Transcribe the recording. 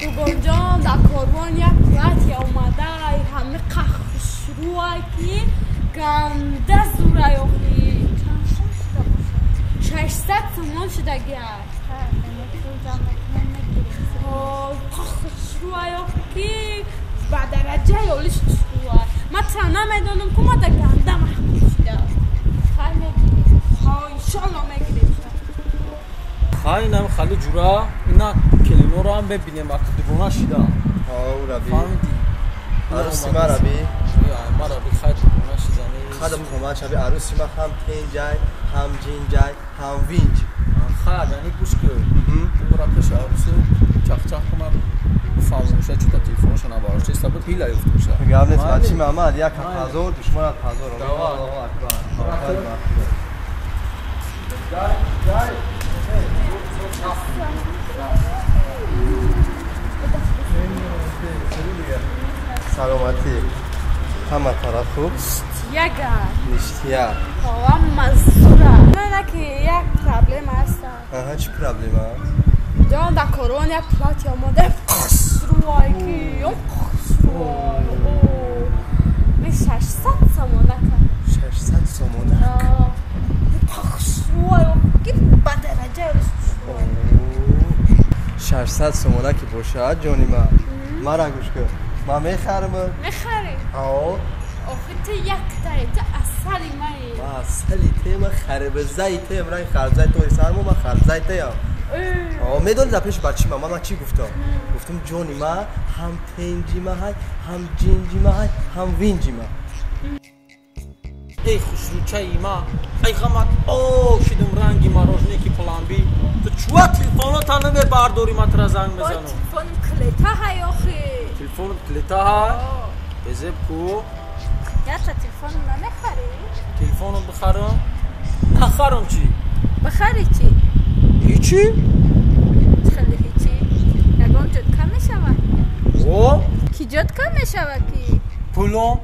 Bugon jon dar korban yak plat omada ay hame qaxshruay ki ganda zurayoqi 600 so'm shida gar qaxshruayoqi ki ba daraja yolish shruay مثلا نمیدونم که ما در گنده محبوب شده خیلی میگیریم انشالله میگیریم خیلی نمی خیلی جورا اینا کلینو رو هم ببینیم وقتی دیوانه شده ربی فهمیدی؟ عروسی ما ربی؟ ما ربی خیلی دیوانه شده خیلی محمد شبی عروسی ما هم تین جای هم جین جای هم وینج خیلی یعنی گوش که این برا پیش عروسی چخ کنم فاوزمشه چوتا تلفونش نبارشته استابت هیلا یفت میشه میگم نیست بچی محمد یک پازور دشمنت پازور الله اکبر سلامتی همه طرف خوب یگر نشتیا هم مزدوره نه که یک پرابلم هست چی پرابلم هست؟ جان در کورون یک پلات آماده قصروای کی قصروای می 600 سومونک 600 سومونک قصروای کی با درجه 600 سومونک باشه جانی ما را گوش کن ما میخرم میخری آه آخه تو یک تا اصلی مایی ما اصلی ته ما خرب زیته من خرب زیت تو سرمو ما خرب زیته یا میدونی در پیش بچی من چی گفتم جونی ما هم تنجی ما های هم جنجی ما های هم وینجی ما ای خوشروچه ای ما ای خمت اوه شدم رنگی ما روشنی که پلان بی تو چوه تلفونو تانه به بارداری ما ترا زنگ بزنو تلفون کلیتا های آخی تلفون کلیتا های بزب کو یا تا تلفون ما نخری؟ تلفونو بخرم نخرم چی؟ بخری چی؟ هیچی؟ خیلی هیچی؟ نگم جد کم میشوه او؟ کی جد کم میشوه کی؟ پولم